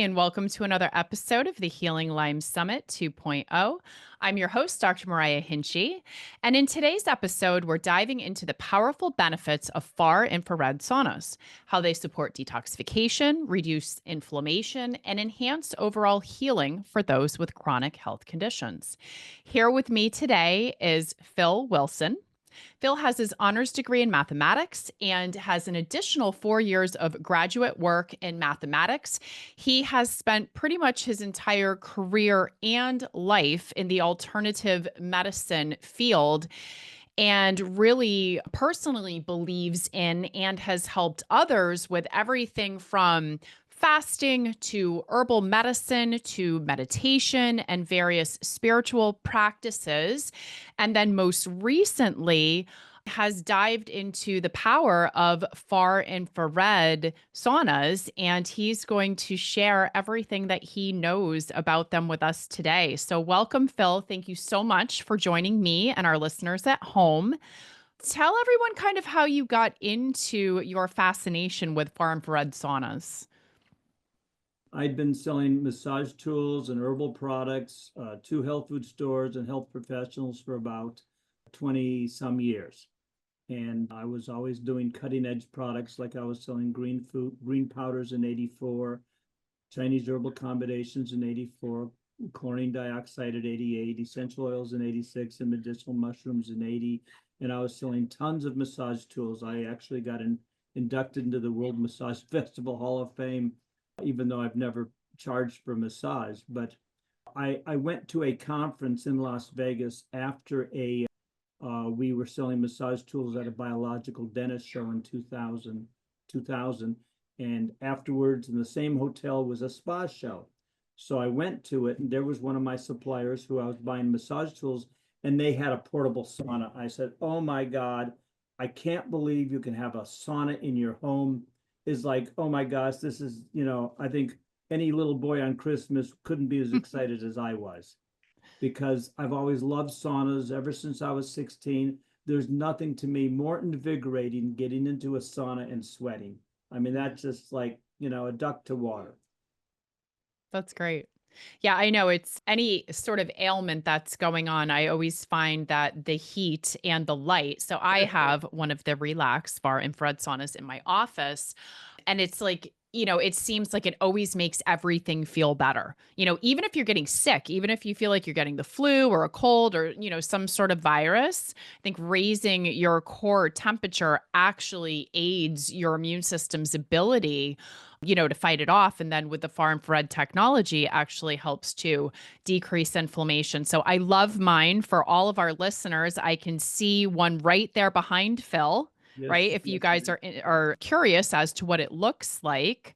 and welcome to another episode of the Healing Lyme Summit 2.0. I'm your host, Dr. Mariah Hinchy, and in today's episode, we're diving into the powerful benefits of far infrared saunas, how they support detoxification, reduce inflammation, and enhance overall healing for those with chronic health conditions. Here with me today is Phil Wilson. Phil has his honors degree in mathematics and has an additional 4 years of graduate work in mathematics. He has spent pretty much his entire career and life in the alternative medicine field and really personally believes in and has helped others with everything from fasting to herbal medicine to meditation and various spiritual practices. And then most recently, has dived into the power of far infrared saunas, and he's going to share everything that he knows about them with us today. So, welcome, Phil. Thank you so much for joining me and our listeners at home. Tell everyone kind of how you got into your fascination with far infrared saunas. I'd been selling massage tools and herbal products to health food stores and health professionals for about 20 some years. And I was always doing cutting edge products, like I was selling green powders in 84, Chinese herbal combinations in 84, chlorine dioxide at 88, essential oils in 86, and medicinal mushrooms in 80. And I was selling tons of massage tools. I actually got inducted into the World Massage Festival Hall of Fame, even though I've never charged for massage. But I went to a conference in Las Vegas after we were selling massage tools at a biological dentist show in 2000. And afterwards, in the same hotel, was a spa show. So I went to it, and there was one of my suppliers who I was buying massage tools, and they had a portable sauna. I said, oh my God, I can't believe you can have a sauna in your home. Is like, oh my gosh, this is, I think any little boy on Christmas couldn't be as excited as I was, because I've always loved saunas ever since I was 16. There's nothing to me more invigorating getting into a sauna and sweating. I mean, that's just like, a duck to water. That's great. Yeah, I know it's any sort of ailment that's going on. I always find that the heat and the light. So I have one of the Relax far infrared saunas in my office, and it's like, it seems like it always makes everything feel better. Even if you're getting sick, even if you feel like you're getting the flu or a cold or, some sort of virus, I think raising your core temperature actually aids your immune system's ability to fight it off. And then with the far infrared technology actually helps to decrease inflammation. So I love mine. For all of our listeners, I can see one right there behind Phil, right? Yes, If you yes, guys are curious as to what it looks like.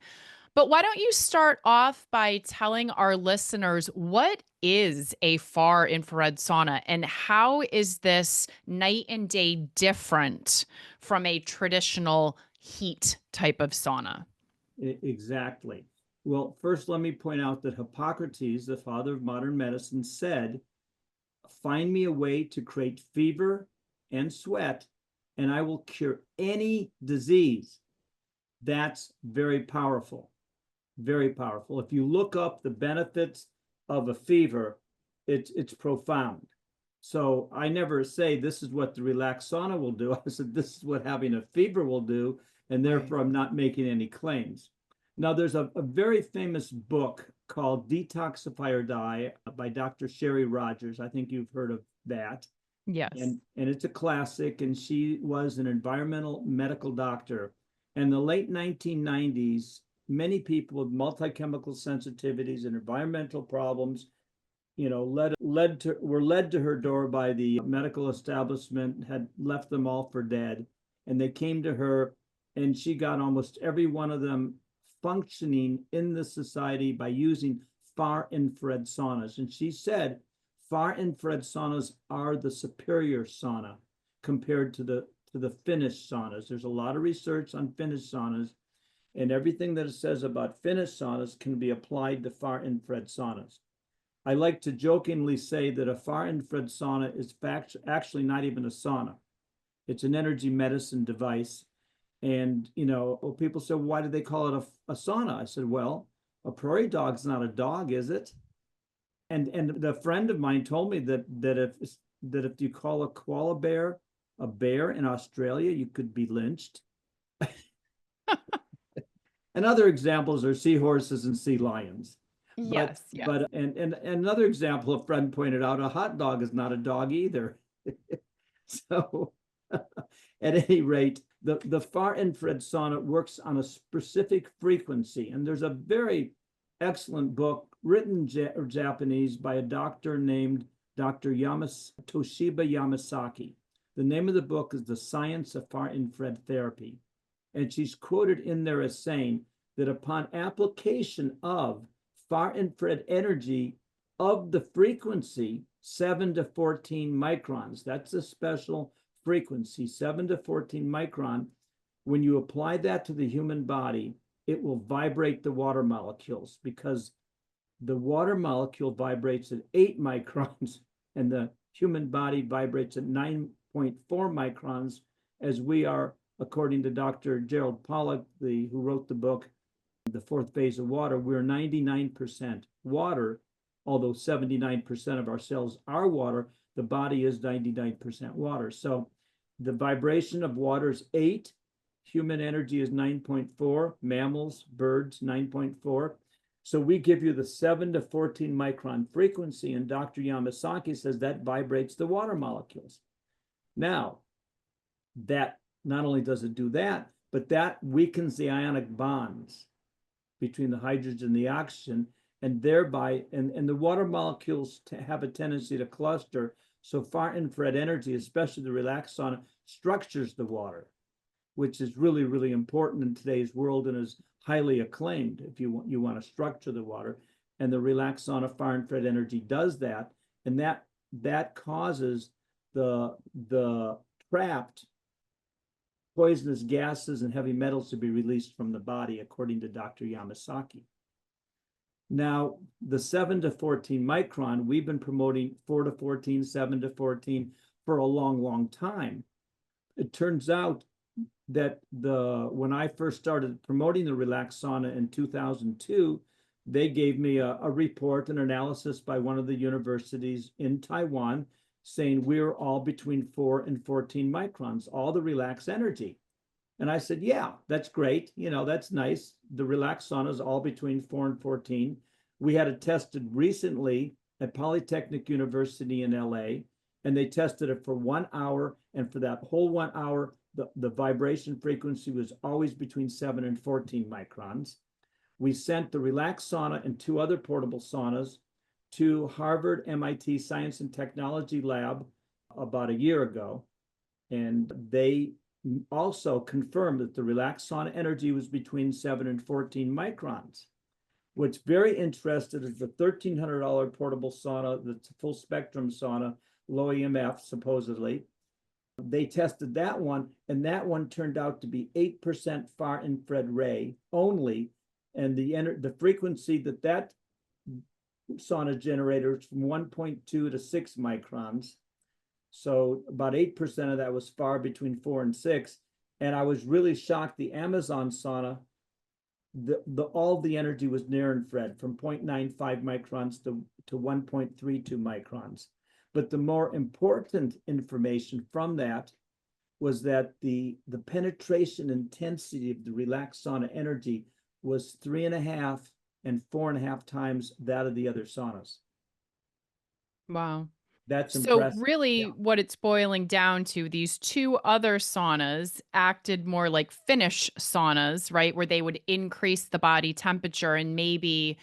But why don't you start off by telling our listeners, what is a far infrared sauna and how is this night and day different from a traditional heat type of sauna? exactly. Well, first, let me point out that Hippocrates, the father of modern medicine, said, find me a way to create fever and sweat, and I will cure any disease. That's very powerful, very powerful. If you look up the benefits of a fever, it's profound. So I never say this is what the Relax sauna will do. I said this is what having a fever will do, and therefore I'm not making any claims. Now, there's a very famous book called Detoxify or Die by Dr. Sherry Rogers. I think you've heard of that. Yes. And it's a classic, and she was an environmental medical doctor. In the late 1990s, many people with multi-chemical sensitivities and environmental problems, were led to her door by the medical establishment, had left them all for dead, and they came to her, and she got almost every one of them functioning in the society by using far infrared saunas. And she said far infrared saunas are the superior sauna compared to the Finnish saunas. There's a lot of research on Finnish saunas, and everything that it says about Finnish saunas can be applied to far infrared saunas. I like to jokingly say that a far infrared sauna is actually not even a sauna. It's an energy medicine device. And, people say, why do they call it a sauna? I said, well, a prairie dog's not a dog, is it? And the friend of mine told me that if you call a koala bear a bear in Australia, you could be lynched. And other examples are seahorses and sea lions. But Yes, yes. but another example, a friend pointed out, a hot dog is not a dog either. So at any rate, the far infrared sauna works on a specific frequency. And there's a very excellent book written Japanese by a doctor named Dr. Toshiba Yamasaki. The name of the book is The Science of Far Infrared Therapy. And she's quoted in there as saying that upon application of far infrared energy of the frequency 7 to 14 microns, that's a special frequency, 7 to 14 micron, when you apply that to the human body, it will vibrate the water molecules, because the water molecule vibrates at 8 microns and the human body vibrates at 9.4 microns, as we are, according to Dr. Gerald Pollack, who wrote the book, The Fourth Phase of Water, we're 99% water, although 79% of our cells are water. The body is 99% water. So the vibration of water is 8. Human energy is 9.4. Mammals, birds, 9.4. So we give you the 7 to 14 micron frequency, and Dr. Yamasaki says that vibrates the water molecules. Now, that not only does it do that, but that weakens the ionic bonds between the hydrogen and the oxygen, and thereby, and the water molecules have a tendency to cluster. So far infrared energy, especially the relaxed sauna, structures the water, which is really, really important in today's world and is highly acclaimed if you want to structure the water. And the relaxed sauna far infrared energy does that, and that causes the trapped poisonous gases and heavy metals to be released from the body, according to Dr. Yamasaki. Now, the 7 to 14 micron, we've been promoting 4 to 14, 7 to 14 for a long, long time. It turns out that when I first started promoting the relaxed sauna in 2002, they gave me a report, an analysis by one of the universities in Taiwan, saying we're all between 4 and 14 microns, all the relaxed energy. And I said, yeah, that's great. That's nice. The relaxed sauna is all between 4 and 14. We had it tested recently at Polytechnic University in LA, and they tested it for 1 hour. And for that whole 1 hour, the vibration frequency was always between 7 and 14 microns. We sent the relaxed sauna and 2 other portable saunas to Harvard MIT Science and Technology Lab about a year ago. And they also confirmed that the relaxed sauna energy was between 7 and 14 microns. What's very interesting is the $1,300 portable sauna, the full spectrum sauna, low EMF, supposedly. They tested that one, and that one turned out to be 8% far infrared ray only. And the frequency that sauna generator is from 1.2 to 6 microns. So about 8% of that was far between 4 and 6. And I was really shocked. The Amazon sauna, all the energy was near infrared, from 0.95 microns to 1.32 microns. But the more important information from that was that the penetration intensity of the relaxed sauna energy was 3.5 and 4.5 times that of the other saunas. Wow. That's So impressive. really Yeah. what it's boiling down to, these 2 other saunas acted more like Finnish saunas, right? Where they would increase the body temperature and maybe,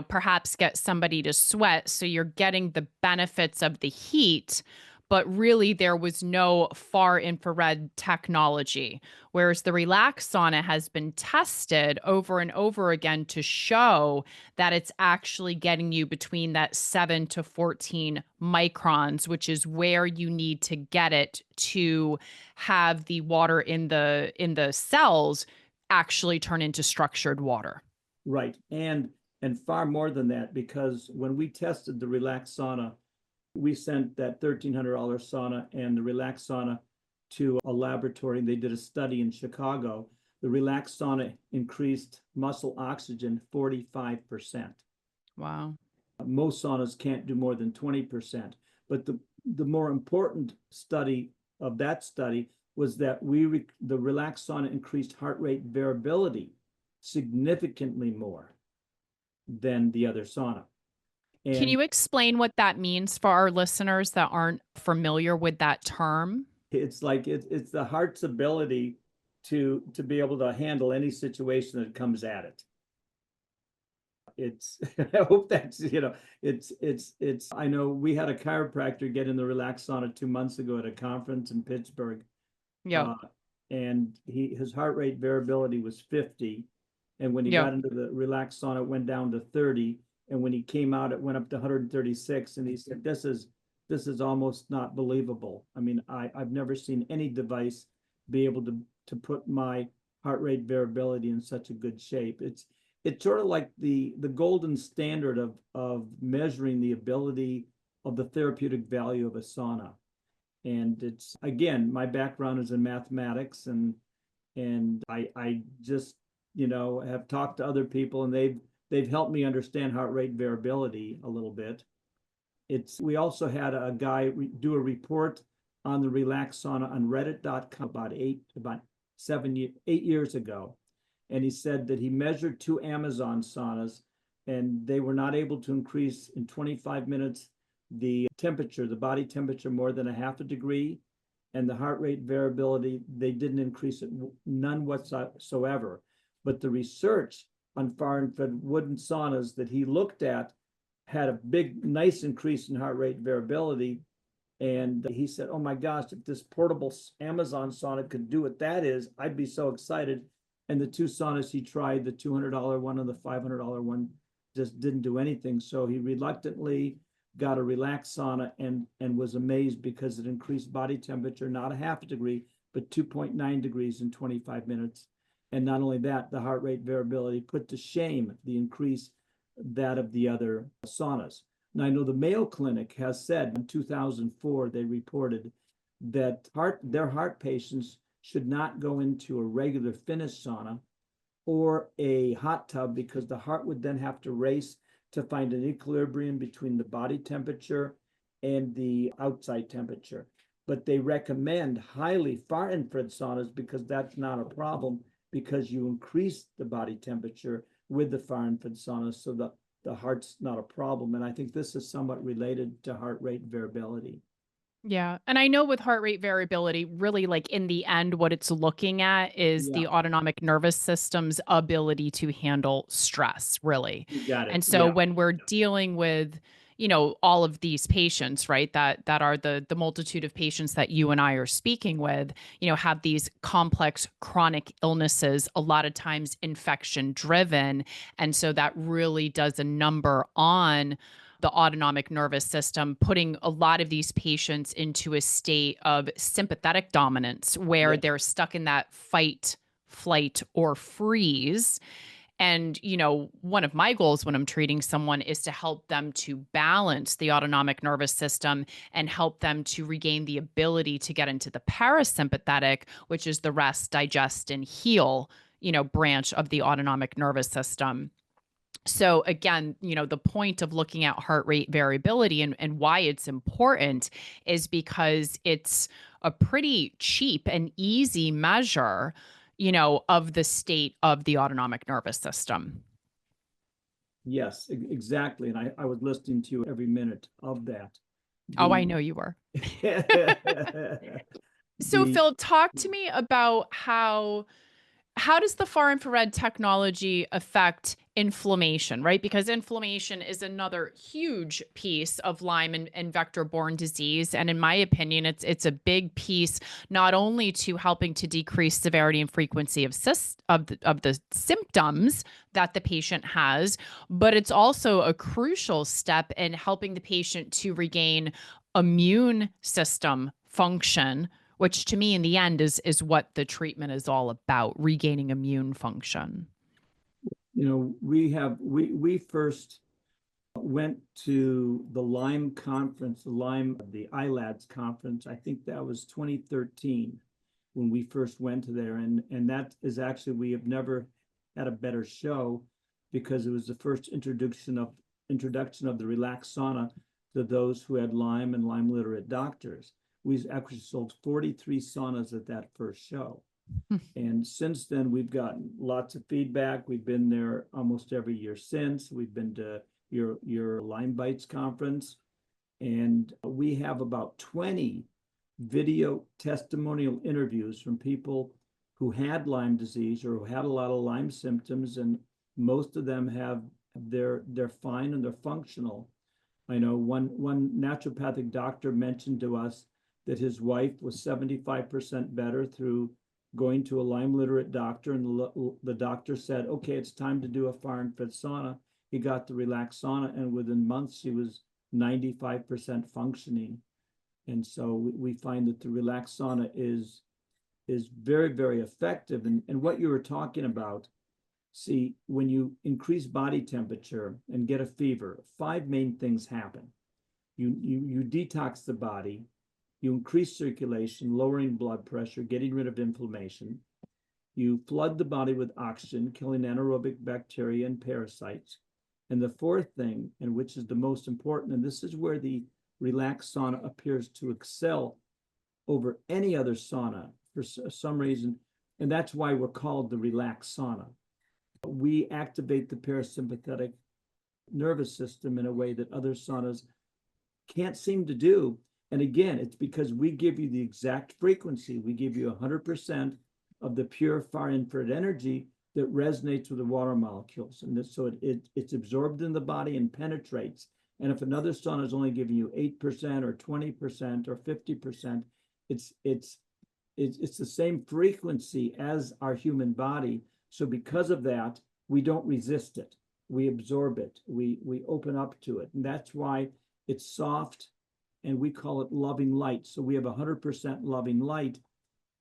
perhaps get somebody to sweat. So you're getting the benefits of the heat, but really there was no far infrared technology. Whereas the relaxed sauna has been tested over and over again to show that it's actually getting you between that 7 to 14 microns, which is where you need to get it to have the water in the cells actually turn into structured water. Right. And far more than that, because when we tested the relaxed sauna, we sent that $1,300 sauna and the relaxed sauna to a laboratory, and they did a study in Chicago. the relaxed sauna increased muscle oxygen 45%. Wow. Most saunas can't do more than 20%. But the more important study of that study was that the relaxed sauna increased heart rate variability significantly more than the other sauna. Can And you explain what that means for our listeners that aren't familiar with that term? it's like it's the heart's ability to be able to handle any situation that comes at it. It's I hope that's it's I know we had a chiropractor get in the relaxed sauna 2 months ago at a conference in Pittsburgh, Yep. uh, and his heart rate variability was 50, and when he Yep. got into the relaxed sauna it went down to 30, and when he came out it went up to 136, and he said this is almost not believable. I mean, I've never seen any device be able to put my heart rate variability in such a good shape. It's sort of like the golden standard of measuring the ability of the therapeutic value of a sauna. And it's, again, my background is in mathematics, and I just have talked to other people, and they've helped me understand heart rate variability a little bit. We also had a guy do a report on the relaxed sauna on reddit.com about 8 years ago. And he said that he measured 2 Amazon saunas, and they were not able to increase in 25 minutes the temperature, the body temperature, more than a half a degree, and the heart rate variability, they didn't increase it, none whatsoever. But the research on far infrared wooden saunas that he looked at had a big, nice increase in heart rate variability. And he said, oh my gosh, if this portable Amazon sauna could do what that is, I'd be so excited. And the two saunas he tried, the $200 one and the $500 one, just didn't do anything. So he reluctantly got a relaxed sauna and was amazed because it increased body temperature, not a half a degree, but 2.9 degrees in 25 minutes. And not only that, the heart rate variability put to shame the increase that of the other saunas. Now, I know the Mayo Clinic has said in 2004, they reported that their heart patients should not go into a regular Finnish sauna or a hot tub, because the heart would then have to race to find an equilibrium between the body temperature and the outside temperature. But they recommend highly far infrared saunas because that's not a problem, because you increase the body temperature with the far infrared sauna, so the heart's not a problem. And I think this is somewhat related to heart rate variability. Yeah. And I know with heart rate variability, really, like in the end, what it's looking at is Yeah, the autonomic nervous system's ability to handle stress, really. you got it. And so Yeah, when we're dealing with, all of these patients, right, that are the multitude of patients that you and I are speaking with, have these complex chronic illnesses, a lot of times infection driven. And so that really does a number on the autonomic nervous system, putting a lot of these patients into a state of sympathetic dominance where yeah, they're stuck in that fight, flight, or freeze. And, one of my goals when I'm treating someone is to help them to balance the autonomic nervous system and help them to regain the ability to get into the parasympathetic, which is the rest, digest, and heal, branch of the autonomic nervous system. So again, the point of looking at heart rate variability and why it's important is because it's a pretty cheap and easy measure, of the state of the autonomic nervous system. yes, exactly. And I was listening to you every minute of that. Oh, I The know you were. So the Phil, talk to me about how does the far infrared technology affect inflammation, right? Because inflammation is another huge piece of Lyme and vector-borne disease. And in my opinion, it's a big piece not only to helping to decrease severity and frequency of the symptoms that the patient has, but it's also a crucial step in helping the patient to regain immune system function, which to me in the end is what the treatment is all about, regaining immune function. we first went to the Lyme conference, the ILADS conference. I think that was 2013. when we first went there. And that is actually, we have never had a better show because it was the first introduction of the relaxed sauna to those who had Lyme and Lyme literate doctors. We actually sold 43 saunas at that first show. And since then, we've gotten lots of feedback. We've been there almost every year since. We've been to your Lyme Bites conference, and we have about 20 video testimonial interviews from people who had Lyme disease or who had a lot of Lyme symptoms, and most of them they're fine and they're functional. I know one naturopathic doctor mentioned to us that his wife was 75% better through going to a Lyme literate doctor, and the doctor said, okay, it's time to do a fire and fit sauna. He got the relaxed sauna, and within months she was 95% functioning. And so we find that the relaxed sauna is very, very effective. And what you were talking about, see, when you increase body temperature and get a fever, 5 main things happen. You detox the body, you increase circulation, lowering blood pressure, getting rid of inflammation. You flood the body with oxygen, killing anaerobic bacteria and parasites. And the fourth thing, and which is the most important, and this is where the relaxed sauna appears to excel over any other sauna for some reason, and that's why we're called the relaxed sauna. We activate the parasympathetic nervous system in a way that other saunas can't seem to do. And again, it's because we give you the exact frequency. We give you 100% of the pure far infrared energy that resonates with the water molecules. And so it's absorbed in the body and penetrates. And if another sauna is only giving you 8% or 20% or 50%, it's the same frequency as our human body. So because of that, we don't resist it. We absorb it. We open up to it. And that's why it's soft, and we call it loving light. So we have 100% loving light.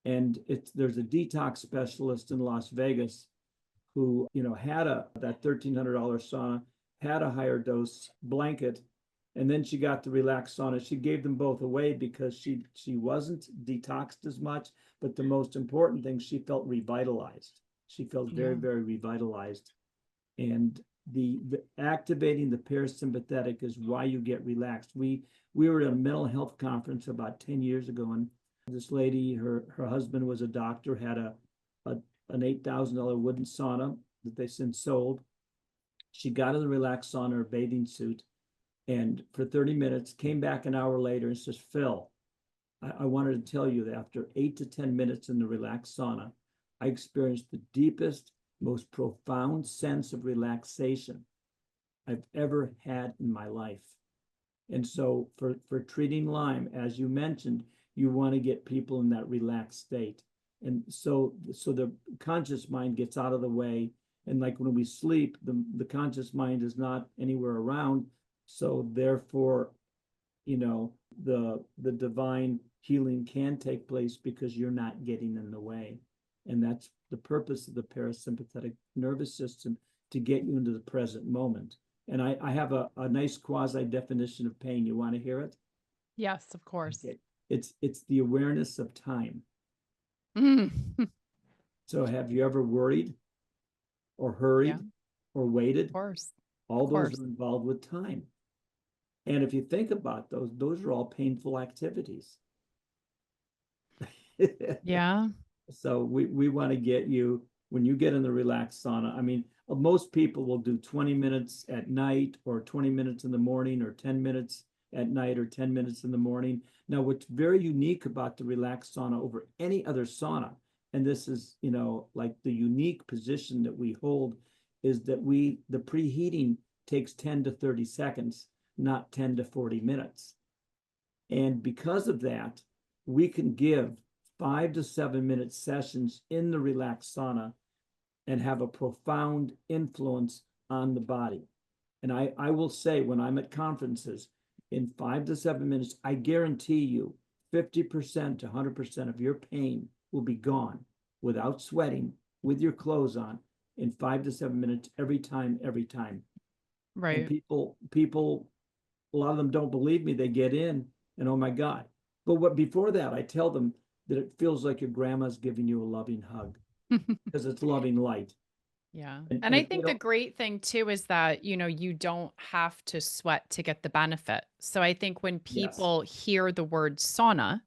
And there's a detox specialist in Las Vegas who, had that $1,300 sauna, had a higher dose blanket, and then she got the relaxed sauna. She gave them both away because she wasn't detoxed as much, but the most important thing, she felt revitalized. She felt very, very revitalized. And the activating the parasympathetic is why you get relaxed. We were at a mental health conference about 10 years ago, and this lady, her husband was a doctor, had an $8,000 wooden sauna that they since sold. She got in the relaxed sauna, her bathing suit, and for 30 minutes, came back an hour later and says, Phil, I wanted to tell you that after 8 to 10 minutes in the relaxed sauna, I experienced the deepest, most profound sense of relaxation I've ever had in my life. And so for treating Lyme, as you mentioned, you want to get people in that relaxed state. And so the conscious mind gets out of the way. And like when we sleep, the conscious mind is not anywhere around. So therefore, the divine healing can take place because you're not getting in the way. And that's the purpose of the parasympathetic nervous system, to get you into the present moment. And I have a nice quasi definition of pain. You want to hear it? Yes, of course. Okay. It's the awareness of time. So have you ever worried or hurried or waited? Of course. All those are involved with time. And if you think about those are all painful activities. Yeah. So we want to get you, when you get in the relaxed sauna, I mean, most people will do 20 minutes at night or 20 minutes in the morning or 10 minutes at night or 10 minutes in the morning. Now, what's very unique about the relaxed sauna over any other sauna, and this is, like the unique position that we hold, is that the preheating takes 10 to 30 seconds, not 10 to 40 minutes. And because of that, we can give 5 to 7 minute sessions in the relaxed sauna and have a profound influence on the body. And I will say, when I'm at conferences, in 5 to 7 minutes, I guarantee you 50% to 100% of your pain will be gone without sweating, with your clothes on, in 5 to 7 minutes, every time. Right. And people, a lot of them don't believe me. They get in and, oh my God. But before that, I tell them, that it feels like your grandma's giving you a loving hug because it's loving light. Yeah. And, And and I if you think the don't, great thing too is that, you don't have to sweat to get the benefit. So I think when yes, people hear the word sauna,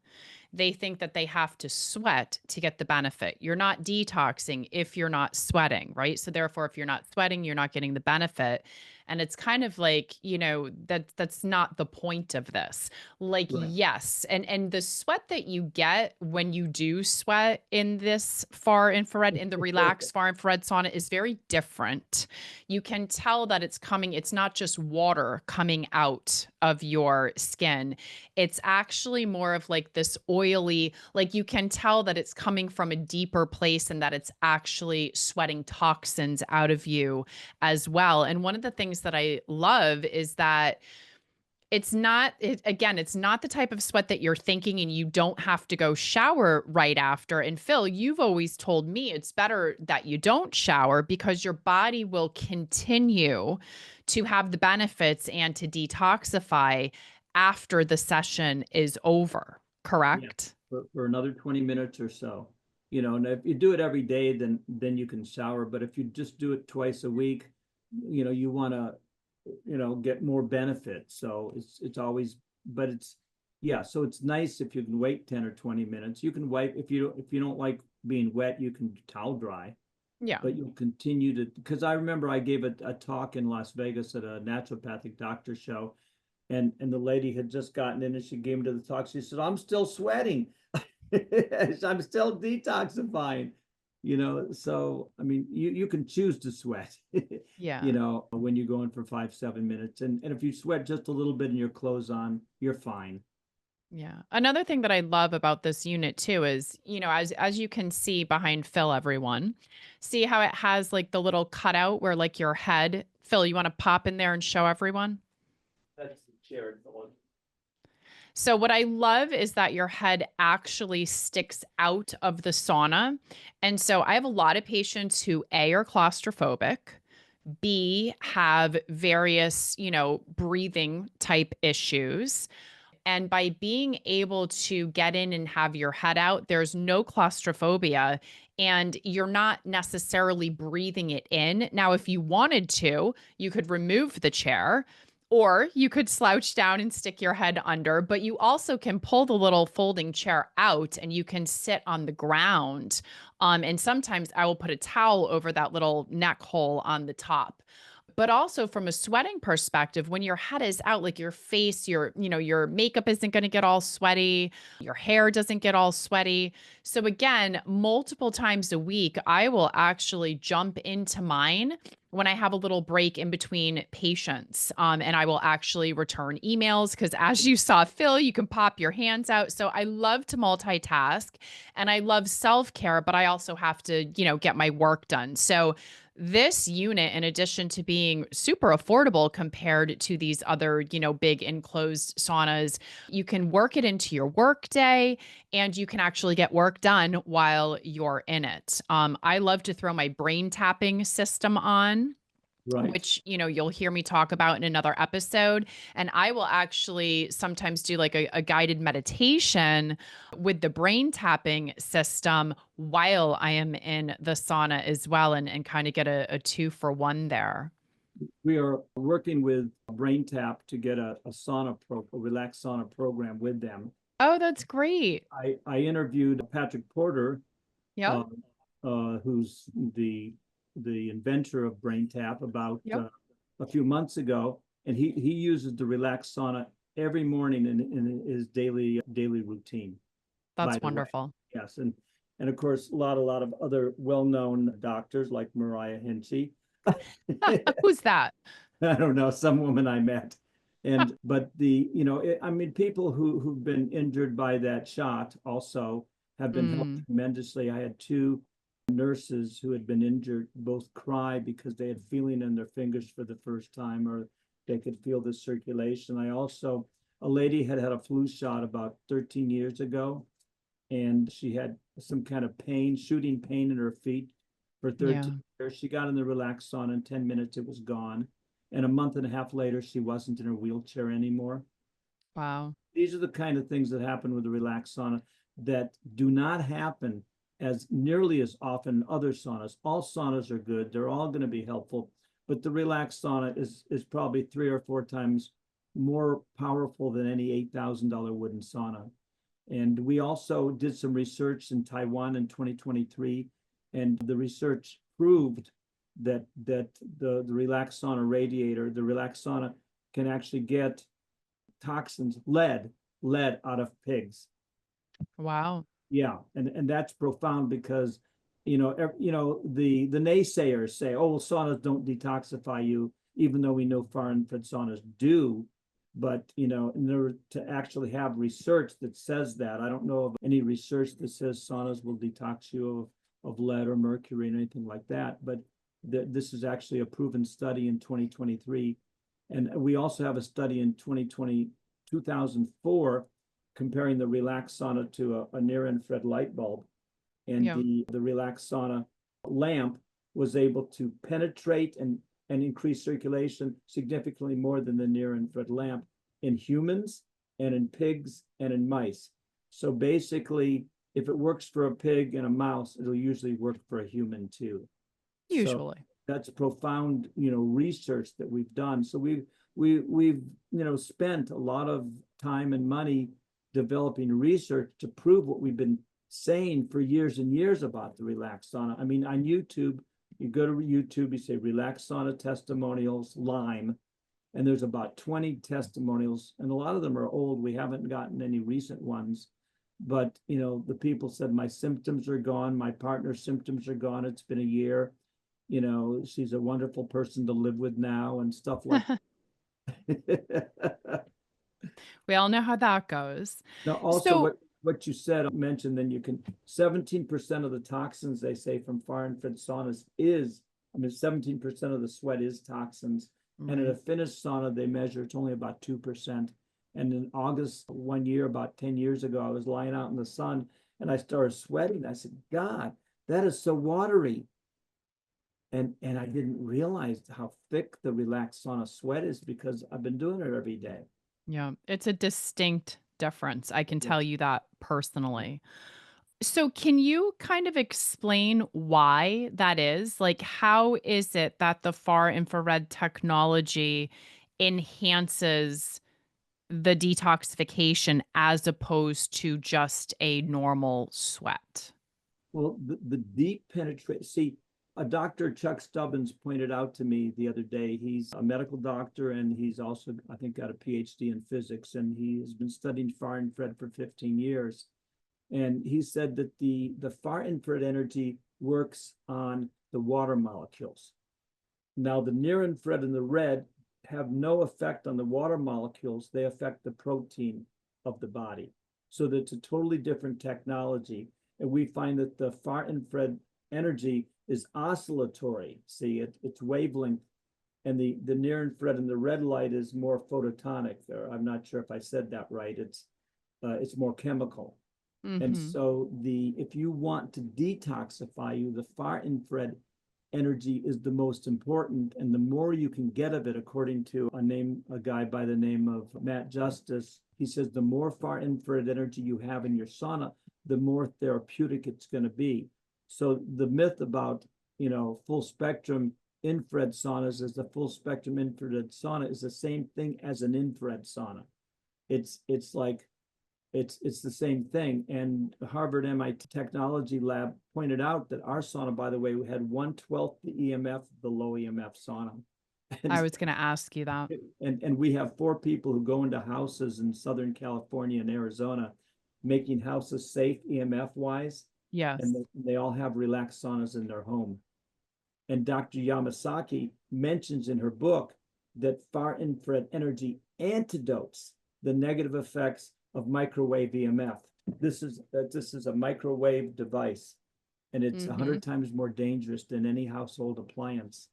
they think that they have to sweat to get the benefit. You're not detoxing if you're not sweating, right? So therefore, if you're not sweating, you're not getting the benefit. And it's kind of like, that's not the point of this. Like, right. yes, and the sweat that you get when you do sweat in this far infrared, in the relaxed far infrared sauna is very different. You can tell that it's not just water coming out of your skin. It's actually more of like this oily, like you can tell that it's coming from a deeper place and that it's actually sweating toxins out of you as well. And one of the things that I love is that it's not the type of sweat that you're thinking and you don't have to go shower right after. And Phil, you've always told me it's better that you don't shower because your body will continue to have the benefits and to detoxify after the session is over, Yeah, correct? for another 20 minutes or so. And if you do it every day, then you can shower. But if you just do it twice a week, you want to, get more benefit. So it's always, but it's yeah. So it's nice if you can wait 10 or 20 minutes. You can wipe if you don't like being wet, you can towel dry. Yeah. But you'll continue to, because I remember I gave a talk in Las Vegas at a naturopathic doctor show, and the lady had just gotten in and she gave me to the talk. She said, "I'm still sweating. I'm still detoxifying." So I mean, you can choose to sweat, Yeah. when you go in for 5, 7 minutes. And if you sweat just a little bit and your clothes on, you're fine. Yeah. Another thing that I love about this unit too is, as you can see behind Phil, everyone, see how it has like the little cutout where like your head, Phil, you want to pop in there and show everyone? That's the chair. So what I love is that your head actually sticks out of the sauna. And so I have a lot of patients who A are claustrophobic, B have various, breathing type issues. And by being able to get in and have your head out, there's no claustrophobia and you're not necessarily breathing it in. Now, if you wanted to, you could remove the chair or you could slouch down and stick your head under, but you also can pull the little folding chair out and you can sit on the ground. And sometimes I will put a towel over that little neck hole on the top. But also from a sweating perspective, when your head is out, like your face, your makeup isn't going to get all sweaty, your hair doesn't get all sweaty. So again, multiple times a week, I will actually jump into mine when I have a little break in between patients. And I will actually return emails because as you saw, Phil, you can pop your hands out. So I love to multitask and I love self-care, but I also have to, get my work done. So this unit, in addition to being super affordable compared to these other, big enclosed saunas, you can work it into your work day and you can actually get work done while you're in it. I love to throw my brain tapping system on, Right. which you'll hear me talk about in another episode, and I will actually sometimes do like a guided meditation with the brain tapping system while I am in the sauna as well, and kind of get a 2 for 1 there. We are working with Brain Tap to get a relaxed sauna program with them. Oh, that's great. I interviewed Patrick Porter, Yep. uh, who's the inventor of Brain Tap, about Yep. a few months ago, and he uses the relaxed sauna every morning in his daily routine. By That's the way, wonderful. yes, and of course a lot of other well-known doctors like Mariah Hinchy. Who's that? I don't know, some woman I met. But I mean, people who've been injured by that shot also have been helped Mm, tremendously. I had two nurses who had been injured both cry because they had feeling in their fingers for the first time, or they could feel the circulation. A lady had had a flu shot about 13 years ago, and she had some kind of shooting pain in her feet for yeah. 13 years. She got in the relaxed sauna in 10 minutes, it was gone. And a month and a half later, she wasn't in her wheelchair anymore. Wow. These are the kind of things that happen with the relaxed sauna. that do not happen as nearly as often in other saunas. All saunas are good. They're all going to be helpful, but the relaxed sauna is probably 3 or 4 times more powerful than any $8,000 wooden sauna. And we also did some research in Taiwan in 2023, and the research proved that the relaxed sauna radiator, the relaxed sauna, can actually get toxins, lead out of pigs. Wow. Yeah, and that's profound because the naysayers say, oh, well, saunas don't detoxify you, even though we know far infrared saunas do. But in order to actually have research that says that, I don't know of any research that says saunas will detox you of lead or mercury and anything like that. But this is actually a proven study in 2023. And we also have a study in 2004 comparing the relaxed sauna to a near-infrared light bulb. And Yeah. the relaxed sauna lamp was able to penetrate and increase circulation significantly more than the near-infrared lamp in humans and in pigs and in mice. So basically, if it works for a pig and a mouse, it'll usually work for a human too. So Usually. that's profound, research that we've done. So we've spent a lot of time and money developing research to prove what we've been saying for years and years about the relaxed sauna. I mean, on YouTube, you go to YouTube, you say relaxed sauna testimonials, Lyme, and there's about 20 testimonials, and a lot of them are old. We haven't gotten any recent ones, but the people said my symptoms are gone, my partner's symptoms are gone. It's been a year. She's a wonderful person to live with now and stuff like that. We all know how that goes. Now, also So, what you said, mentioned, then 17% of the toxins they say from far infrared saunas 17% of the sweat is toxins. And in a right. Finnish sauna, they measure it's only about 2%. And in August, one year, about 10 years ago, I was lying out in the sun and I started sweating. I said, God, that is so watery. And I didn't realize how thick the relaxed sauna sweat is because I've been doing it every day. Yeah, it's a distinct difference. I can tell Yes. you that personally. So, can you kind of explain why that is? Like, how is it that the far infrared technology enhances the detoxification as opposed to just a normal sweat? Well, the deep penetration. See, a Dr. Chuck Stubbins pointed out to me the other day. He's a medical doctor and he's also, I think, got a PhD in physics, and he has been studying far infrared for 15 years. And he said that the far infrared energy works on the water molecules. Now, the near infrared and the red have no effect on the water molecules. They affect the protein of the body. So that's a totally different technology. And we find that the far infrared energy is oscillatory. See, it's wavelength. And the near infrared and the red light is more photonic. There, I'm not sure if I said that right. It's more chemical. And Mhm. so if you want to detoxify you, the far infrared energy is the most important. And the more you can get of it, according to a guy by the name of Matt Justice, he says the more far infrared energy you have in your sauna, the more therapeutic it's going to be. So the myth about, full spectrum infrared saunas is the full spectrum infrared sauna is the same thing as an infrared sauna. It's like it's the same thing. And the Harvard MIT Technology Lab pointed out that our sauna, by the way, we had 1/12 the EMF, the low EMF sauna. I And, was going to ask you that. and we have 4 people who go into houses in Southern California and Arizona, making houses safe EMF wise. Yes. And they all have relaxed saunas in their home. And Dr. Yamasaki mentions in her book that far infrared energy antidotes the negative effects of microwave EMF. This is a microwave device, and it's Mhm. 100 times more dangerous than any household appliance.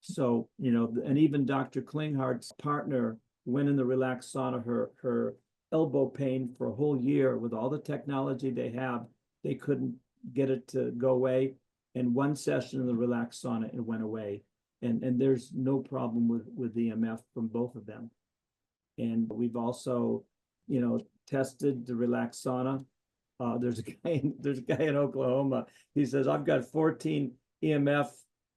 So, and even Dr. Klinghart's partner went in the relaxed sauna, her elbow pain for a whole year with all the technology they have, they couldn't get it to go away. In one session in the relaxed sauna, it went away. And there's no problem with EMF from both of them. And we've also, tested the relaxed sauna There's a guy in Oklahoma. He says, I've got 14 EMF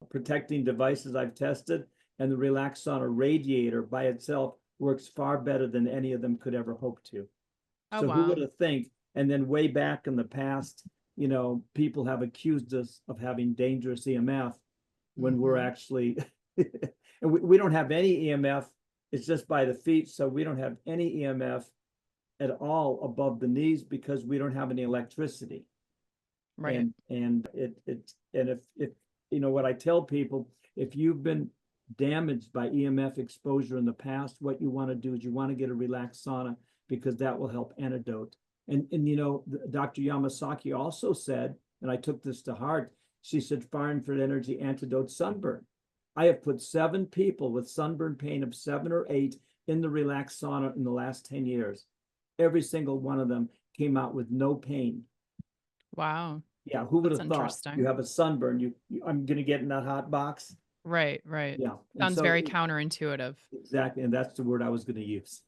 protecting devices I've tested, and the Relax Sauna radiator by itself works far better than any of them could ever hope to. Oh, So who would wow. have think? And then way back in the past, people have accused us of having dangerous EMF when we're Hmm. actually, and we don't have any EMF. It's just by the feet. So we don't have any EMF at all above the knees because we don't have any electricity. Right. And if what I tell people, if you've been damaged by EMF exposure in the past, what you want to do is you want to get a relaxed sauna because that will help antidote. And Dr. Yamasaki also said, and I took this to heart, she said fire infrared energy antidote sunburn. I have put 7 people with sunburn pain of 7 or 8 in the relaxed sauna in the last 10 years. Every single one of them came out with no pain. Wow. Yeah, who would That's have thought? You interesting. have a sunburn, I'm going to get in that hot box. Right, right. Yeah, and Sounds so very counterintuitive. exactly, and that's the word I was going to use.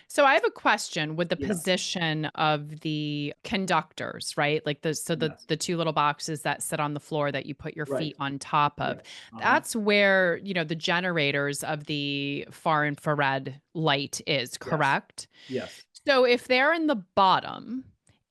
So I have a question with the Yes, position of the conductors, right? Like the yes, the two little boxes that sit on the floor that you put your right, feet on top of. right. Uh-huh. That's where, the generators of the far infrared light is, Yes, correct? yes, So if they're in the bottom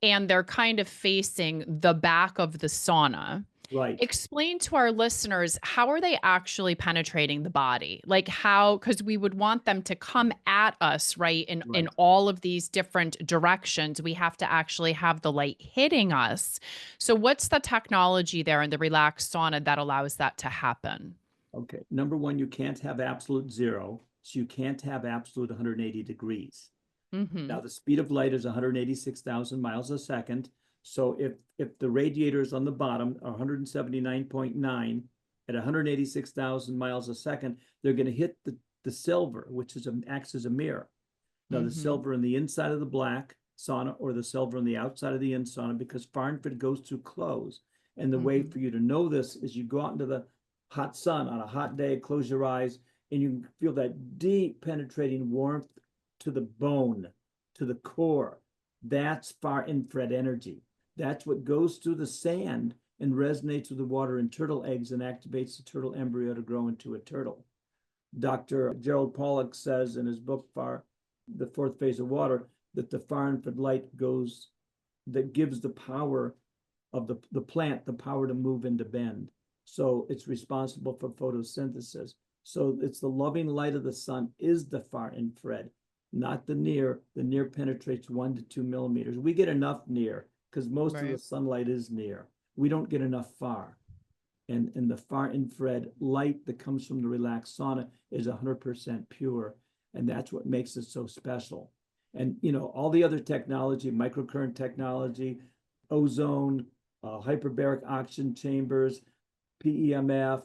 and they're kind of facing the back of the sauna, right, explain to our listeners, how are they actually penetrating the body? Like, how, because we would want them to come at us, right? In right. all of these different directions. We have to actually have the light hitting us. So what's the technology there in the relaxed sauna that allows that to happen? Okay. Number one, you can't have absolute zero, so you can't have absolute 180 degrees. Mm-hmm. Now, the speed of light is 186,000 miles a second. So if the radiator is on the bottom, 179.9 at 186,000 miles a second, they're going to hit the silver, which acts as a mirror. Now, the Mm-hmm. silver on the inside of the black sauna or the silver on the outside of the in sauna, because far infrared goes through clothes. And the way Mm-hmm. for you to know this is you go out into the hot sun on a hot day, close your eyes, and you feel that deep penetrating warmth to the bone, to the core. That's far infrared energy. That's what goes through the sand and resonates with the water in turtle eggs and activates the turtle embryo to grow into a turtle. Dr. Gerald Pollack says in his book, The Fourth Phase of Water, that the far infrared light that gives the power of the plant, the power to move and to bend. So it's responsible for photosynthesis. So it's the loving light of the sun is the far infrared, not the near. The near penetrates 1 to 2 millimeters. We get enough near because most of the Right. sunlight is near. We don't get enough far. And the far infrared light that comes from the relaxed sauna is 100% pure. And that's what makes it so special. And, all the other technology, microcurrent technology, ozone, hyperbaric oxygen chambers, PEMF,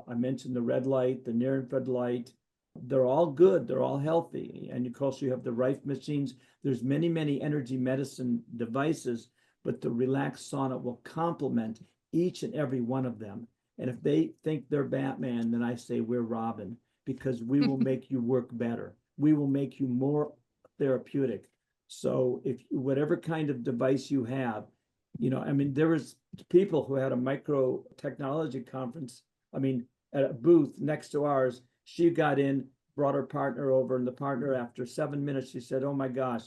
I mentioned the red light, the near infrared light, they're all good. They're all healthy. And of course, you have the Rife machines. There's many, many energy medicine devices, but the relaxed sauna will complement each and every one of them. And if they think they're Batman, then I say we're Robin because we will make you work better. We will make you more therapeutic. So if whatever kind of device you have, there was people who had a micro technology conference. I mean, at a booth next to ours, she got in, brought her partner over, and the partner, after 7 minutes, she said, "Oh my gosh,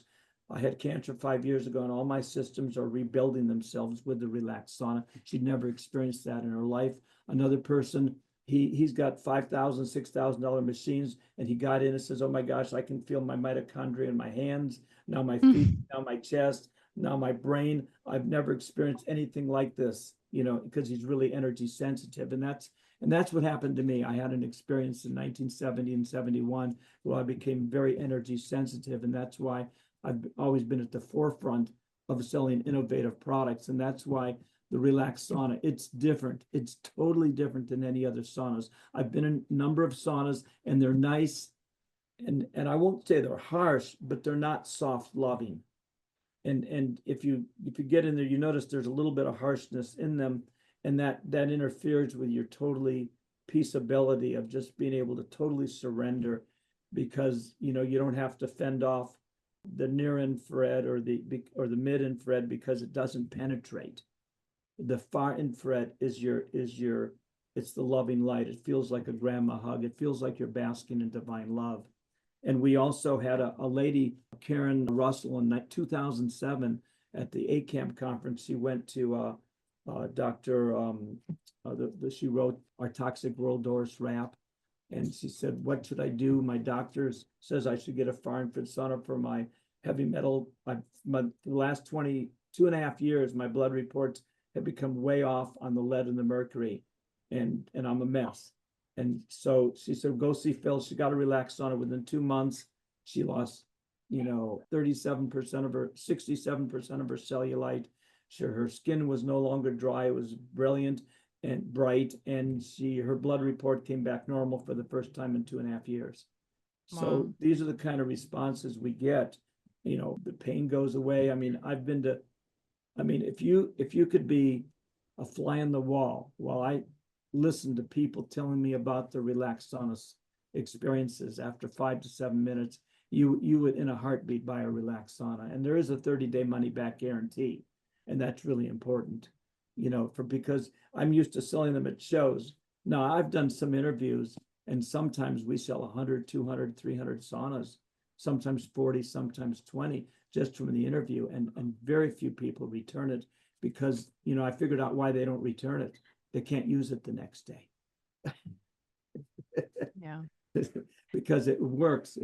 I had cancer 5 years ago, and all my systems are rebuilding themselves with the relaxed sauna." She'd never experienced that in her life. Another person, he's got $5,000, $6,000 machines, and he got in and says, "Oh my gosh, I can feel my mitochondria in my hands, now my feet, now my chest, now my brain. I've never experienced anything like this." Because he's really energy sensitive, and that's what happened to me. I had an experience in 1970 and 71 where I became very energy sensitive, and that's why I've always been at the forefront of selling innovative products. And that's why the relaxed sauna, it's different. It's totally different than any other saunas. I've been in a number of saunas and they're nice, and I won't say they're harsh, but they're not soft loving. And if you get in there, you notice there's a little bit of harshness in them, and that interferes with your totally peaceability of just being able to totally surrender, because you don't have to fend off the near infrared or the mid infrared because it doesn't penetrate. The far infrared is your it's the loving light. It feels like a grandma hug. It feels like you're basking in divine love. And we also had a lady, Karen Russell, in 2007 at the ACAMP conference. She went to Dr. She wrote Our Toxic World Doors Rap. And she said, what should I do? My doctor says I should get a far infrared sauna for my heavy metal. The last 22.5 years, my blood reports have become way off on the lead and the mercury, and I'm a mess. And so she said, go see Phil. She got a relaxed sauna. Within 2 months. She lost, 37% of her, 67% of her cellulite. Her skin was no longer dry. It was brilliant and bright. And her blood report came back normal for the first time in 2.5 years. Wow. So these are the kind of responses we get. The pain goes away. If you could be a fly on the wall while I listen to people telling me about the relaxed sauna experiences after 5 to 7 minutes, you would in a heartbeat buy a relaxed sauna. And there is a 30-day money back guarantee. And that's really important, because I'm used to selling them at shows. Now I've done some interviews and sometimes we sell 100, 200, 300 saunas, sometimes 40, sometimes 20, just from the interview. And very few people return it because, I figured out why they don't return it. They can't use it the next day. Yeah. Because it works.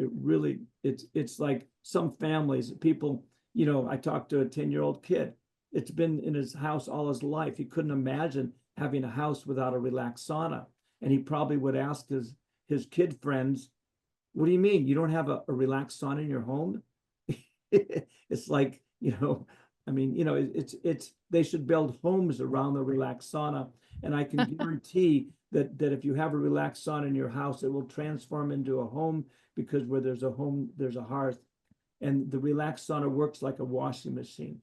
It's like some families, people, I talked to a 10-year-old kid. It's been in his house all his life. He couldn't imagine having a house without a relaxed sauna. And he probably would ask his kid friends, what do you mean? You don't have a relaxed sauna in your home? It's like, they should build homes around the relaxed sauna. And I can guarantee that if you have a relaxed sauna in your house, it will transform into a home, because where there's a home, there's a hearth. And the relaxed sauna works like a washing machine.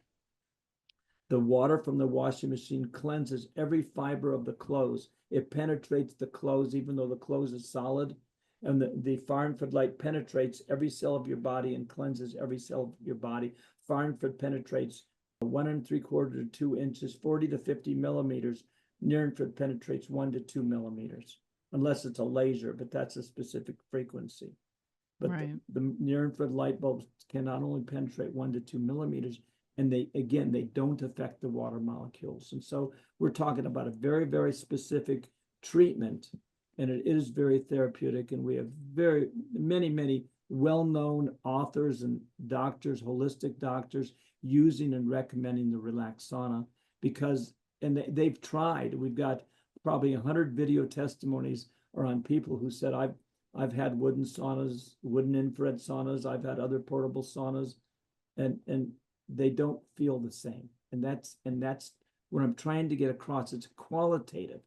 The water from the washing machine cleanses every fiber of the clothes. It penetrates the clothes, even though the clothes is solid. And the far infrared light penetrates every cell of your body and cleanses every cell of your body. Far infrared penetrates 1.75 to 2 inches, 40 to 50 millimeters. Near infrared penetrates 1 to 2 millimeters, unless it's a laser, but that's a specific frequency. But right. the near infrared light bulbs can not only penetrate 1 to 2 millimeters, and they don't affect the water molecules. And so we're talking about a very, very specific treatment, and it is very therapeutic. And we have very many well-known authors and doctors, holistic doctors, using and recommending the relaxed sauna because, and they've tried. We've got probably 100 video testimonies on people who said, I've had wooden saunas, wooden infrared saunas. I've had other portable saunas, and they don't feel the same. And that's what I'm trying to get across. It's qualitative.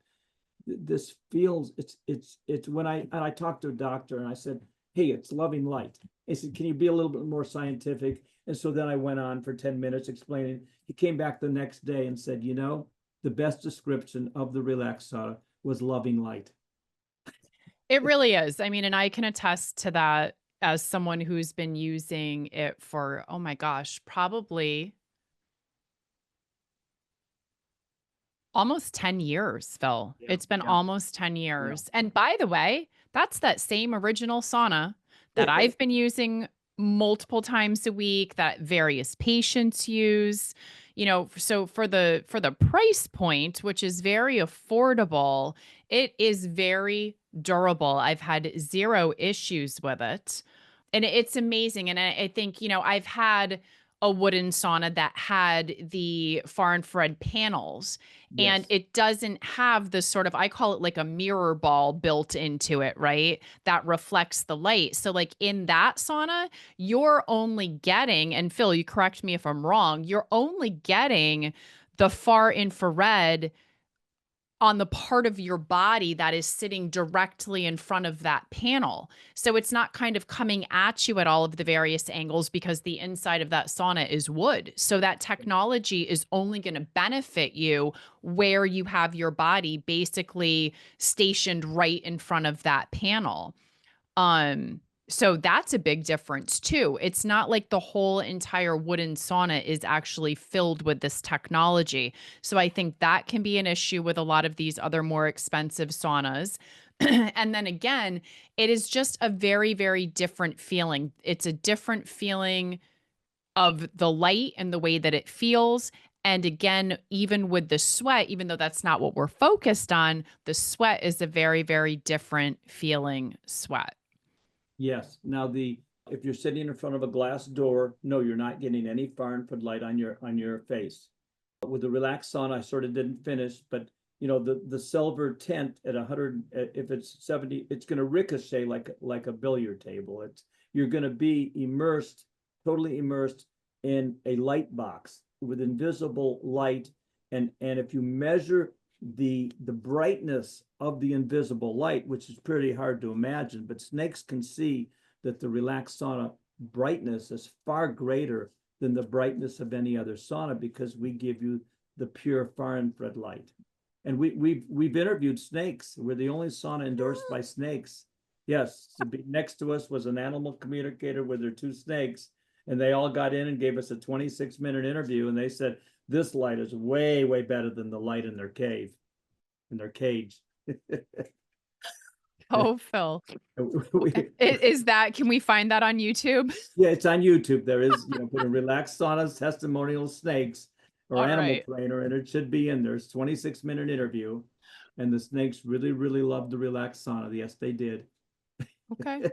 This feels, it's when I talked to a doctor and I said, hey, it's loving light. He said, can you be a little bit more scientific? And so then I went on for 10 minutes explaining. He came back the next day and said, the best description of the relaxed sauna was loving light. It really is. And I can attest to that as someone who's been using it for, oh my gosh, probably almost 10 years, Phil. Yeah, It's been yeah, almost 10 years. And by the way, that's that same original sauna that yeah. I've been using multiple times a week, that various patients use. So for the price point, which is very affordable, it is very durable. I've had zero issues with it. And it's amazing. And I think, I've had a wooden sauna that had the far infrared panels, and Yes. it doesn't have this sort of, I call it like a mirror ball built into it, right? That reflects the light. So like in that sauna, you're only getting, and Phil, you correct me if I'm wrong, you're only getting the far infrared on the part of your body that is sitting directly in front of that panel. So it's not kind of coming at you at all of the various angles, because the inside of that sauna is wood. So that technology is only going to benefit you where you have your body basically stationed right in front of that panel. Um So that's a big difference too. It's not like the whole entire wooden sauna is actually filled with this technology. So I think that can be an issue with a lot of these other more expensive saunas. And then again, it is just a very, very different feeling. It's a different feeling of the light and the way that it feels. And again, even with the sweat, even though that's not what we're focused on, the sweat is a very, very different feeling sweat. Yes. Now if you're sitting in front of a glass door, no, you're not getting any far infrared light on your face. With the relaxed sauna, I sort of didn't finish, but the silver tint at 100, if it's 70, it's going to ricochet like a billiard table. You're going to be immersed, totally immersed in a light box with invisible light, and if you measure the brightness of the invisible light, which is pretty hard to imagine, but snakes can see that the relaxed sauna brightness is far greater than the brightness of any other sauna, because we give you the pure far infrared light. And we've interviewed snakes. We're the only sauna endorsed by snakes. Yes, next to us was an animal communicator with their two snakes, and they all got in and gave us a 26-minute interview, and they said this light is way, way better than the light in their cave, in their cage. Oh, Phil. Can we find that on YouTube? Yeah, it's on YouTube. There is, put in relaxed saunas, testimonial snakes, or All animal right. trainer, and it should be in there. It's 26-minute interview. And the snakes really, really loved the relaxed sauna. Yes, they did. Okay.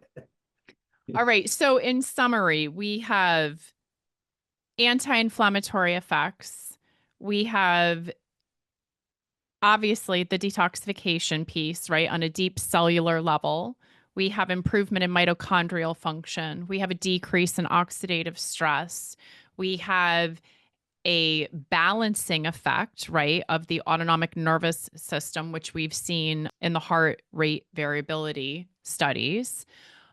All right. So, in summary, we have anti-inflammatory effects. We have obviously the detoxification piece, right, on a deep cellular level. We have improvement in mitochondrial function. We have a decrease in oxidative stress. We have a balancing effect, right, of the autonomic nervous system, which we've seen in the heart rate variability studies.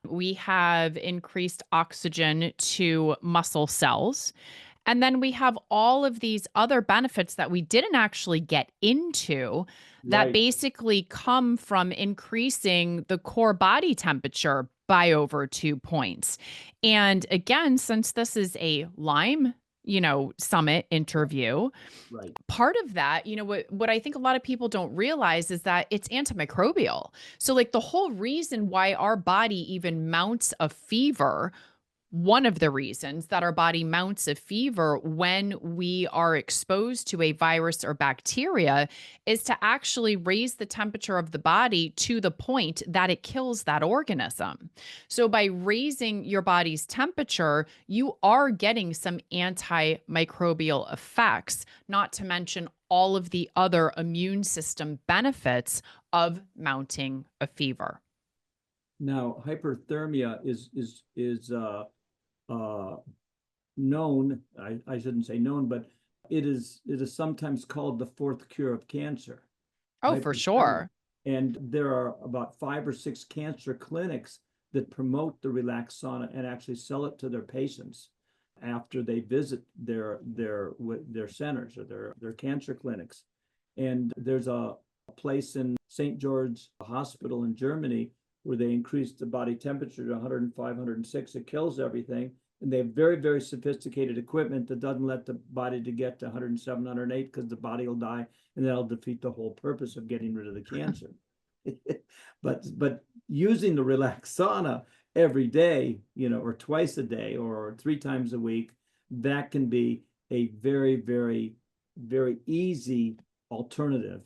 We have increased oxygen to muscle cells. And then we have all of these other benefits that we didn't actually get into that Right. basically come from increasing the core body temperature by over 2 points. And again, since this is a Lyme, summit interview, Right. part of that, what I think a lot of people don't realize is that it's antimicrobial. So like the whole reason why our body even mounts a fever, one of the reasons that our body mounts a fever when we are exposed to a virus or bacteria is to actually raise the temperature of the body to the point that it kills that organism. So, by raising your body's temperature, you are getting some antimicrobial effects, not to mention all of the other immune system benefits of mounting a fever. Now, hyperthermia is uh, known. I shouldn't say known, but it is sometimes called the fourth cure of cancer. Oh, for Hyperthermia. sure. And there are about 5 or 6 cancer clinics that promote the relaxed sauna and actually sell it to their patients after they visit their centers or their cancer clinics. And there's a place in St. George Hospital in Germany where they increased the body temperature to 105, 106. It kills everything. And they have very, very sophisticated equipment that doesn't let the body to get to 107, 108, because the body will die, and that'll defeat the whole purpose of getting rid of the cancer. but using the relaxed sauna every day, or twice a day or 3 times a week, that can be a very, very, very easy alternative.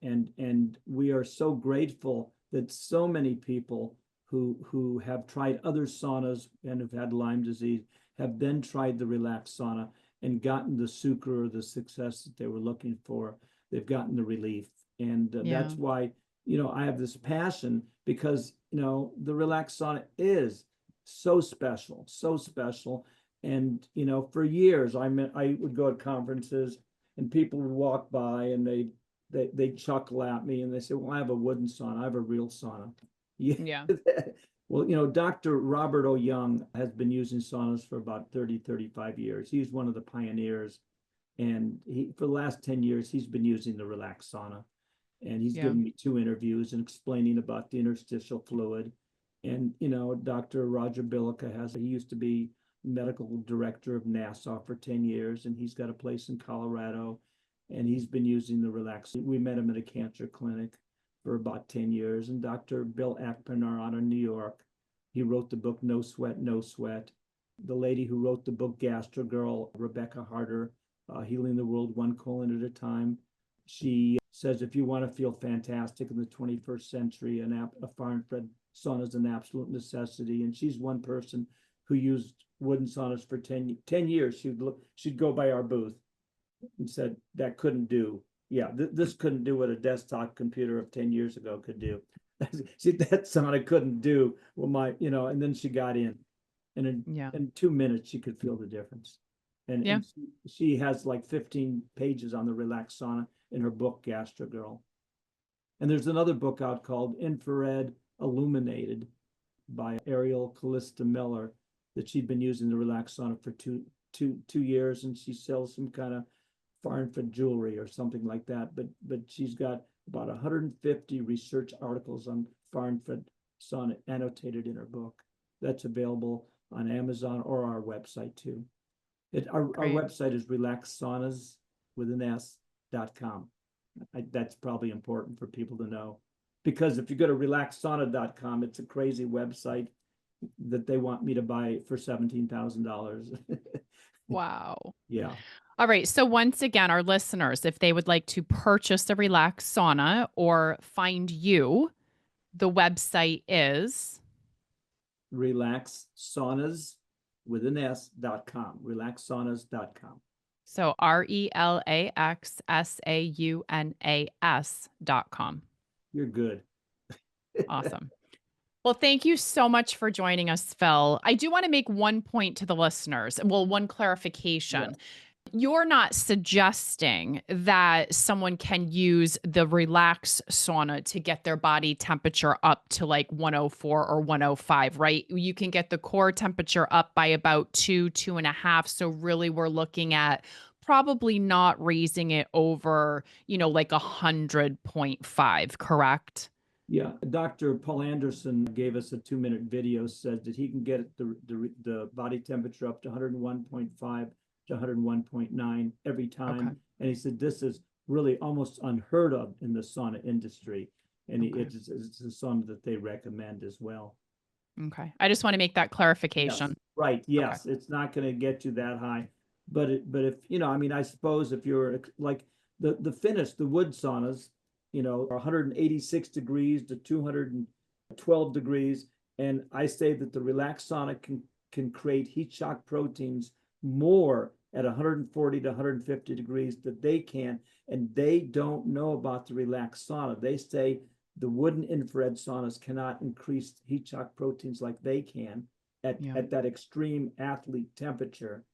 And we are so grateful that so many people who have tried other saunas and have had Lyme disease have then tried the relaxed sauna and gotten the sucre or the success that they were looking for. They've gotten the relief. And Yeah. that's why, I have this passion, because, the relaxed sauna is so special, so special. And, for years, I would go to conferences and people would walk by and they chuckle at me and they say, well, I have a wooden sauna. I have a real sauna. Yeah. Yeah. Well, Dr. Robert O. Young has been using saunas for about 30, 35 years. He's one of the pioneers. And for the last 10 years, he's been using the relaxed sauna. And he's Yeah. given me 2 interviews and explaining about the interstitial fluid. And, you know, Dr. Roger Bilica he used to be medical director of NASA for 10 years, and he's got a place in Colorado, and he's been using the Relax. We met him at a cancer clinic for about 10 years. And Dr. Bill Ackman out of New York, he wrote the book No Sweat, No Sweat. The lady who wrote the book Gastro Girl, Rebecca Harder, Healing the World One Colon at a Time, she says if you want to feel fantastic in the 21st century, a fire infrared sauna is an absolute necessity. And she's one person who used wooden saunas for 10 years. She'd go by our booth and said that couldn't do. Yeah, this couldn't do what a desktop computer of 10 years ago could do. See, that sauna couldn't do well, and then she got in. And Yeah. in 2 minutes, she could feel the difference. And, Yeah. and she has like 15 pages on the relaxed sauna in her book, Gastro Girl. And there's another book out called Infrared Illuminated by Ariel Callista Miller that she'd been using the relaxed sauna for two years, and she sells some kind of far infrared jewelry or something like that. But she's got about 150 research articles on far infrared sauna annotated in her book. That's available on Amazon or our website too. Our website is relaxsaunas.com. That's probably important for people to know, because if you go to relaxsauna.com, it's a crazy website that they want me to buy for $17,000. Wow. Yeah. All right. So once again, our listeners, if they would like to purchase a Relax Sauna or find you, the website is Relaxsaunas with an S.com. Relaxsaunas.com. so RELAXSAUNAS.com. You're good. Awesome. Well, thank you so much for joining us, Phil. I do want to make one point to the listeners. Well, one clarification. Yes. You're not suggesting that someone can use the relax sauna to get their body temperature up to like 104 or 105, right? You can get the core temperature up by about 2.5. So really we're looking at probably not raising it over, like 100.5, correct? Yeah, Dr. Paul Anderson gave us a 2-minute video, said that he can get the body temperature up to 101.5 to 101.9 every time. Okay. And he said this is really almost unheard of in the sauna industry. And Okay. it's a sauna that they recommend as well. Okay. I just want to make that clarification. Yes, right. Yes, it's not going to get you that high, but if I suppose if you're like the Finnish, the wood saunas, are 186 degrees to 212 degrees, and I say that the relaxed sauna can create heat shock proteins more at 140 to 150 degrees that they can, and they don't know about the relaxed sauna. They say the wooden infrared saunas cannot increase heat shock proteins like they can at that extreme athlete temperature,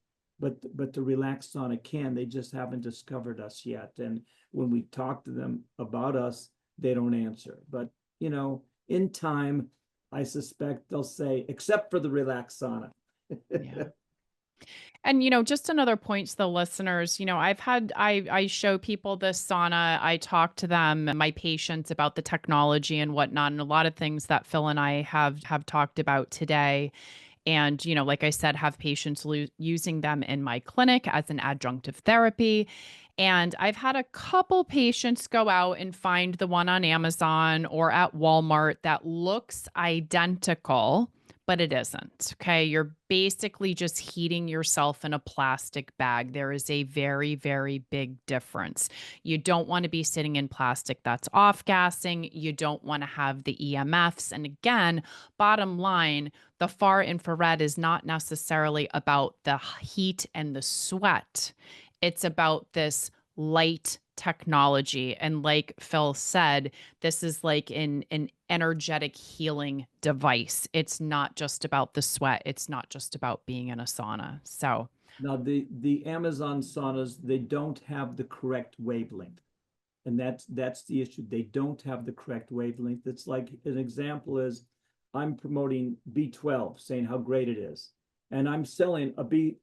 but the relaxed sauna can. They just haven't discovered us yet. And when we talk to them about us, they don't answer. But in time, I suspect they'll say, except for the relaxed sauna. Yeah. And, just another point to the listeners, I show people this sauna. I talk to them, my patients, about the technology and whatnot, and a lot of things that Phil and I have talked about today. And, like I said, have patients using them in my clinic as an adjunctive therapy. And I've had a couple patients go out and find the one on Amazon or at Walmart that looks identical, but it isn't. Okay. You're basically just heating yourself in a plastic bag. There is a very, very big difference. You don't want to be sitting in plastic that's off gassing. You don't want to have the EMFs. And again, bottom line, the far infrared is not necessarily about the heat and the sweat. It's about this light technology. And like Phil said, this is like an energetic healing device. It's not just about the sweat. It's not just about being in a sauna. So now the Amazon saunas, they don't have the correct wavelength. And that's the issue. They don't have the correct wavelength. It's like an example is I'm promoting B12, saying how great it is. And I'm selling a B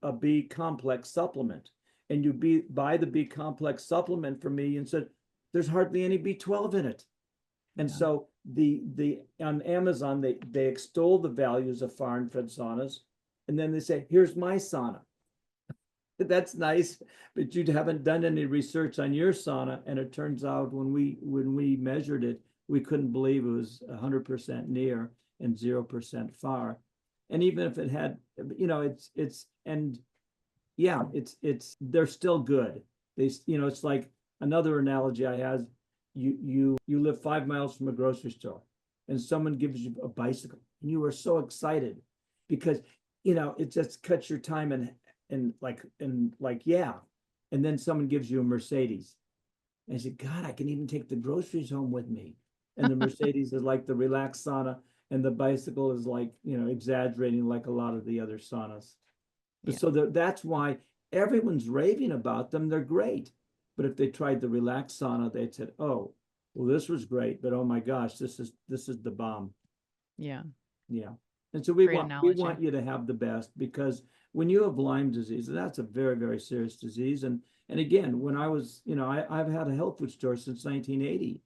complex supplement. And you buy the B complex supplement from me and said, there's hardly any B12 in it. And Yeah. so the on Amazon they extol the values of far infrared saunas, and then they say, "Here's my sauna." That's nice, but you haven't done any research on your sauna, and it turns out when we measured it, we couldn't believe it was 100% near and 0% far. And even if it had, it's and yeah, it's they're still good. It's like another analogy I have. You live 5 miles from a grocery store, and someone gives you a bicycle, and you are so excited because it just cuts your time and yeah, and then someone gives you a Mercedes, and I said, God, I can even take the groceries home with me. And the Mercedes is like the relaxed sauna, and the bicycle is like exaggerating like a lot of the other saunas. But Yeah. so that's why everyone's raving about them. They're great. But if they tried the relaxed sauna, they'd said, "Oh, well, this was great, but oh my gosh, this is the bomb." Yeah. Yeah. And so we Great want we analogy. want you to have the best, because when you have Lyme disease, that's a very, very serious disease. And again, when I was, I've had a health food store since 1980,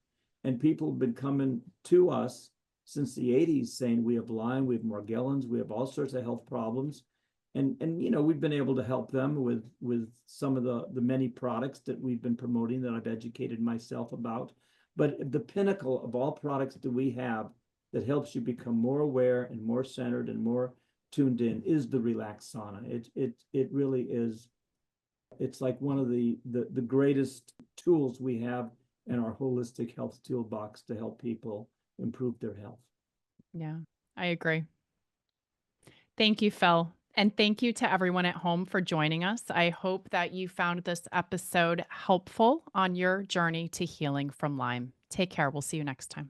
and people have been coming to us since the 80s saying we have Lyme, we have Morgellons, we have all sorts of health problems. And we've been able to help them with some of the many products that we've been promoting that I've educated myself about. But the pinnacle of all products that we have that helps you become more aware and more centered and more tuned in is the relaxed sauna. It really is. It's like one of the greatest tools we have in our holistic health toolbox to help people improve their health. Yeah. I agree. Thank you, Phil. And thank you to everyone at home for joining us. I hope that you found this episode helpful on your journey to healing from Lyme. Take care. We'll see you next time.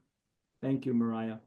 Thank you, Mariah.